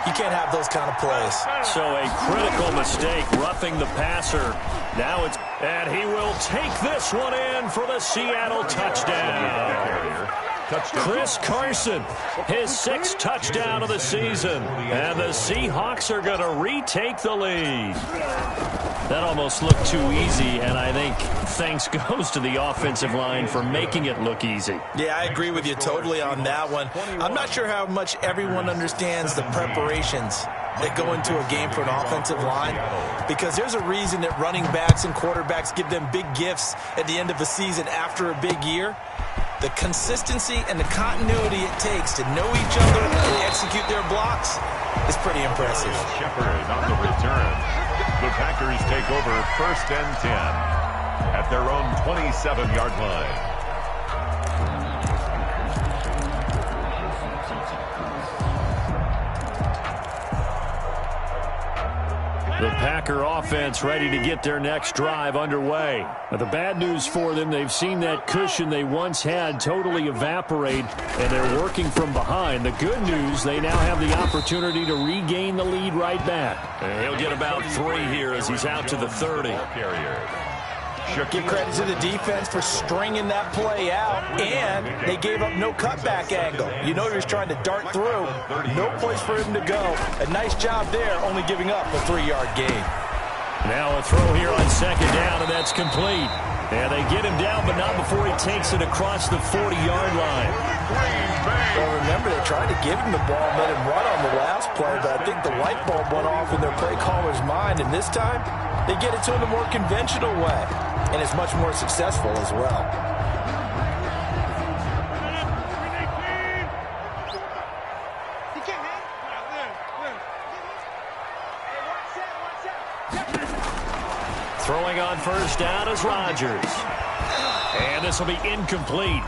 you can't have those kind of plays. So a critical mistake, roughing the passer. Now it's, and he will take this one in for the Seattle touchdown. Chris Carson, his 6th touchdown of the season. And the Seahawks are going to retake the lead. That almost looked too easy, and I think thanks goes to the offensive line for making it look easy. Yeah, I agree with you totally on that one. I'm not sure how much everyone understands the preparations that go into a game for an offensive line, because there's a reason that running backs and quarterbacks give them big gifts at the end of a season after a big year. The consistency and the continuity it takes to know each other and execute their blocks is pretty impressive. Shepard on the return. The Packers take over 1st and 10 at their own 27-yard line. The Packer offense ready to get their next drive underway. Now, the bad news for them, they've seen that cushion they once had totally evaporate, and they're working from behind. The good news, they now have the opportunity to regain the lead right back. And he'll get about 3 here as he's out to the 30. Give credit to the defense for stringing that play out, and they gave up no cutback angle. You know he was trying to dart through. No place for him to go. A nice job there, only giving up a 3-yard gain. Now a throw here on 2nd down, and that's complete. And they get him down, but not before he takes it across the 40-yard line. Well, remember, they tried to give him the ball and let him run on the last play, but I think the light bulb went off in their play caller's mind, and this time they get it to him the more conventional way, and it's much more successful as well. Throwing on 1st down is Rodgers. And this will be incomplete.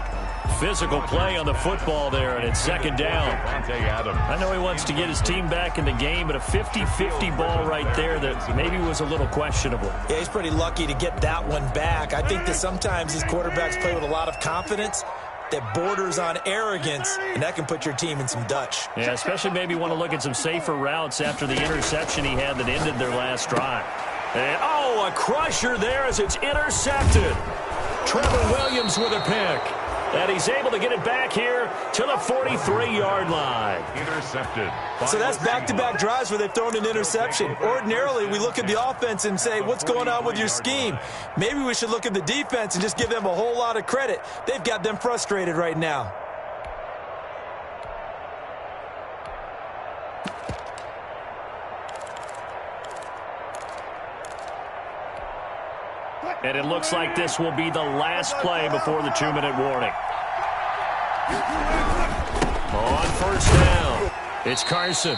Physical play on the football there, and it's 2nd down. I know he wants to get his team back in the game, but a 50-50 ball right there that maybe was a little questionable. Yeah, he's pretty lucky to get that one back. I think that sometimes these quarterbacks play with a lot of confidence that borders on arrogance, and that can put your team in some Dutch. Yeah, especially maybe want to look at some safer routes after the interception he had that ended their last drive. And, a crusher there as it's intercepted. Trevor Williams with a pick. And he's able to get it back here to the 43-yard line. Intercepted. So that's back-to-back drives where they've thrown an interception. Ordinarily, we look at the offense and say, what's going on with your scheme? Maybe we should look at the defense and just give them a whole lot of credit. They've got them frustrated right now. And it looks like this will be the last play before the 2-minute warning. On 1st down, it's Carson.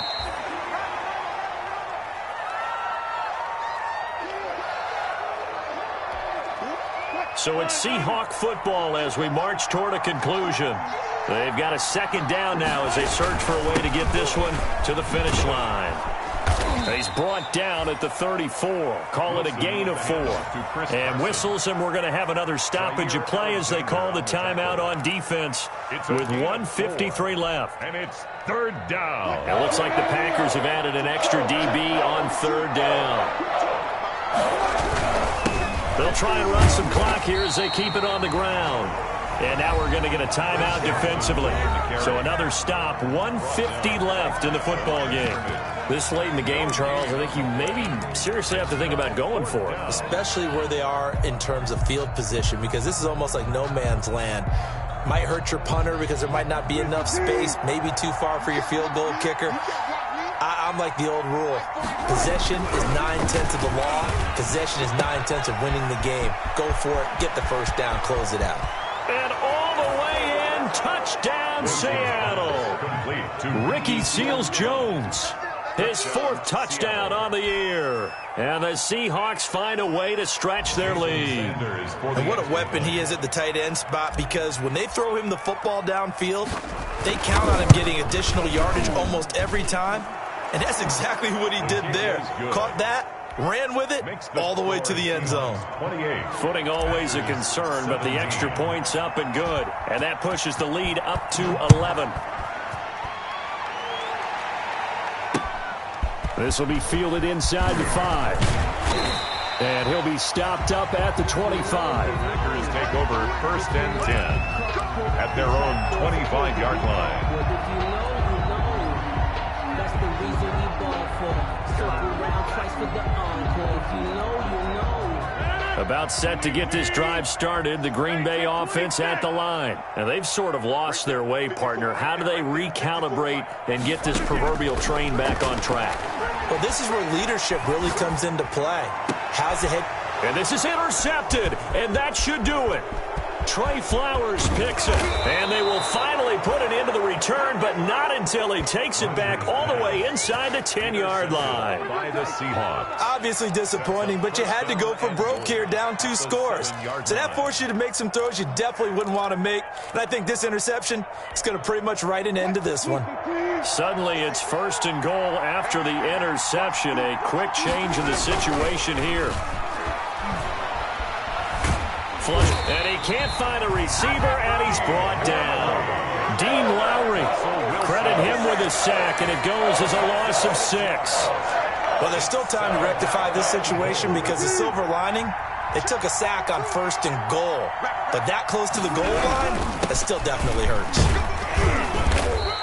So it's Seahawk football as we march toward a conclusion. They've got a 2nd down now as they search for a way to get this one to the finish line. He's brought down at the 34. Call it a gain of 4. And whistles, and we're going to have another stoppage of play as they call the timeout on defense with 1:53 left. And it's 3rd down. It looks like the Packers have added an extra DB on 3rd down. They'll try and run some clock here as they keep it on the ground. And now we're going to get a timeout defensively. So another stop, 1:50 left in the football game. This late in the game, Charles, I think you maybe seriously have to think about going for it. Especially where they are in terms of field position, because this is almost like no man's land. Might hurt your punter because there might not be enough space, maybe too far for your field goal kicker. I'm like the old rule. Possession is 9/10 of the law. Possession is 9/10 of winning the game. Go for it, get the 1st down, close it out. And all the way in, touchdown Seattle. Ricky Seals-Jones, his 4th touchdown on the year. And the Seahawks find a way to stretch their lead. And what a weapon he is at the tight end spot, because when they throw him the football downfield, they count on him getting additional yardage almost every time. And that's exactly what he did there. Caught that, ran with it, all the way to the end zone. Footing always a concern, but the extra point's up and good. And that pushes the lead up to 11. This will be fielded inside the 5. And he'll be stopped up at the 25. Packers take over 1st and 10 at their own 25-yard line. That's the reason we ball for. Circle round twice for the encore. If you know, you know. About set to get this drive started, the Green Bay offense at the line. Now, they've sort of lost their way, partner. How do they recalibrate and get this proverbial train back on track? Well, this is where leadership really comes into play. How's the head? And this is intercepted, and that should do it. Trey Flowers picks it, and they will finally put it into the return, but not until he takes it back all the way inside the 10-yard line. By the Seahawks. Obviously disappointing, but you had to go for broke here, down 2 scores. So that forced you to make some throws you definitely wouldn't want to make. And I think this interception is going to pretty much write an end to this one. Suddenly it's 1st and goal after the interception. A quick change in the situation here. And he can't find a receiver, and he's brought down. Dean Lowry, credit him with a sack, and it goes as a loss of 6. Well, there's still time to rectify this situation because the silver lining, they took a sack on 1st and goal. But that close to the goal line, that still definitely hurts.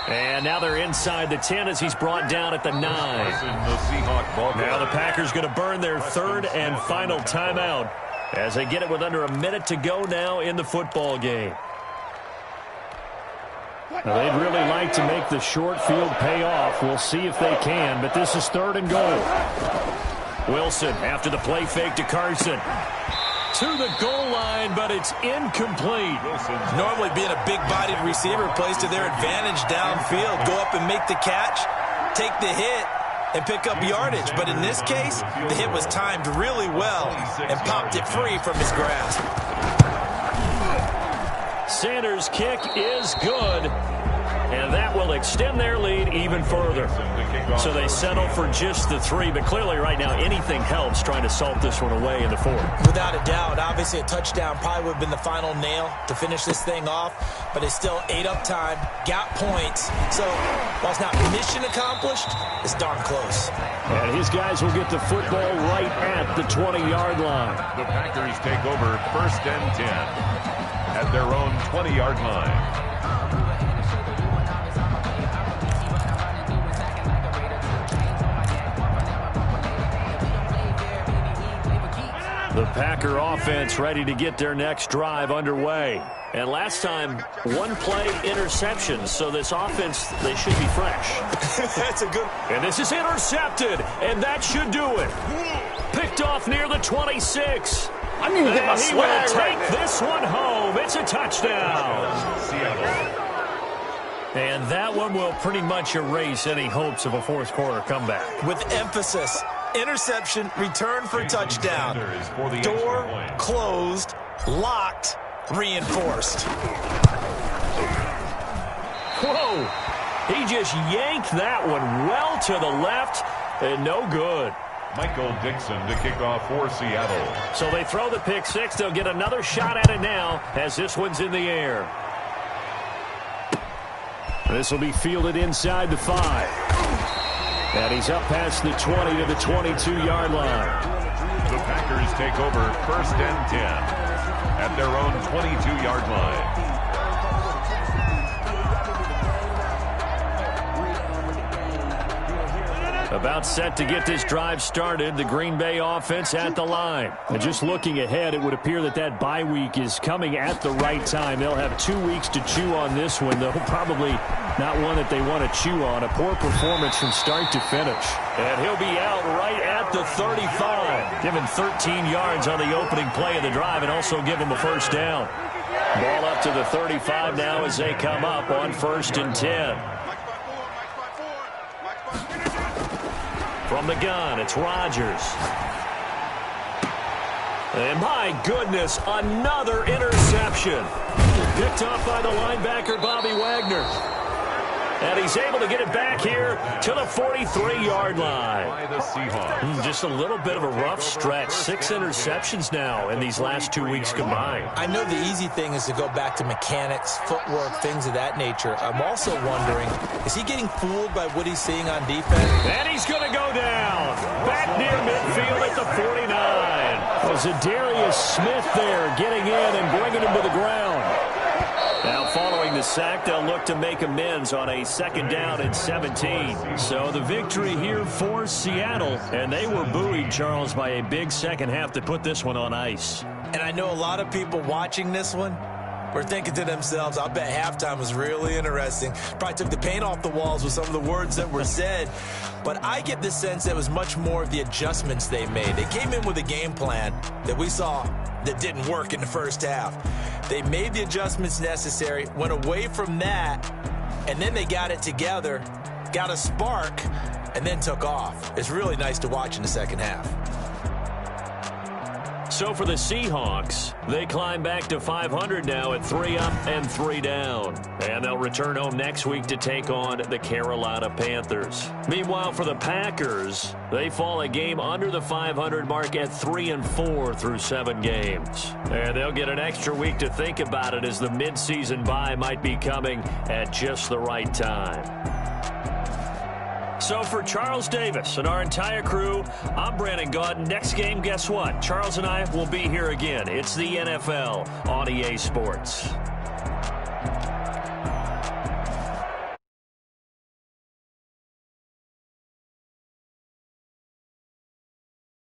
And now they're inside the 10 as he's brought down at the 9. Now the Packers going to burn their 3rd and final timeout as they get it with under a minute to go now in the football game. Now, they'd really like to make the short field pay off. We'll see if they can, but this is 3rd and goal. Wilson after the play fake to Carson. To the goal line, but it's incomplete. Normally being a big-bodied receiver plays to their advantage downfield. Go up and make the catch, take the hit, and pick up yardage. But in this case, the hit was timed really well and popped it free from his grasp. Sanders' kick is good, and that will extend their lead even further. So they settle for just the 3, but clearly right now anything helps trying to salt this one away in the 4th. Without a doubt, obviously a touchdown probably would have been the final nail to finish this thing off, but it's still 8 up time, got points. So while it's not mission accomplished, it's darn close. And his guys will get the football right at the 20-yard line. The Packers take over 1st and 10 at their own 20-yard line. The Packer offense ready to get their next drive underway. And last time, 1 play interception, so this offense, they should be fresh. That's a good. And this is intercepted, and that should do it. Picked off near the 26. I need to get my swag right. Take this one home. It's a touchdown. And that one will pretty much erase any hopes of a 4th quarter comeback. With emphasis. Interception, return for touchdown. Door closed, locked, reinforced. Whoa! He just yanked that one well to the left, and no good. Michael Dixon to kick off for Seattle. So they throw the pick 6. They'll get another shot at it now as this one's in the air. This will be fielded inside the 5. And he's up past the 20 to the 22-yard line. The Packers take over 1st and 10 at their own 22-yard line. About set to get this drive started, the Green Bay offense at the line. And just looking ahead, it would appear that that bye week is coming at the right time. They'll have 2 weeks to chew on this one, though probably not one that they want to chew on. A poor performance from start to finish. And he'll be out right at the 35. Give him 13 yards on the opening play of the drive and also give him a 1st down. Ball up to the 35 now as they come up on 1st and 10. From the gun, it's Rodgers. And my goodness, another interception. Picked off by the linebacker, Bobby Wagner. And he's able to get it back here to the 43-yard line. By the Seahawks. Just a little bit of a rough stretch. 6 interceptions now in these last 2 weeks combined. I know the easy thing is to go back to mechanics, footwork, things of that nature. I'm also wondering, is he getting fooled by what he's seeing on defense? And he's going to go down. Back near midfield at the 49. Was Darius Smith there getting in and bringing him to the ground. Now following the sack, they'll look to make amends on a 2nd down and 17. So the victory here for Seattle, and they were buoyed, Charles, by a big second half to put this one on ice. And I know a lot of people watching this one were thinking to themselves, I bet halftime was really interesting. Probably took the paint off the walls with some of the words that were said. But I get the sense that it was much more of the adjustments they made. They came in with a game plan that we saw that didn't work in the first half. They made the adjustments necessary, went away from that, and then they got it together, got a spark, and then took off. It's really nice to watch in the second half. So for the Seahawks, they climb back to 500 now at 3 up and 3 down. And they'll return home next week to take on the Carolina Panthers. Meanwhile, for the Packers, they fall a game under the 500 mark at 3-4 through 7 games. And they'll get an extra week to think about it as the midseason bye might be coming at just the right time. So for Charles Davis and our entire crew, I'm Brandon Gaudin. Next game, guess what? Charles and I will be here again. It's the NFL on EA Sports.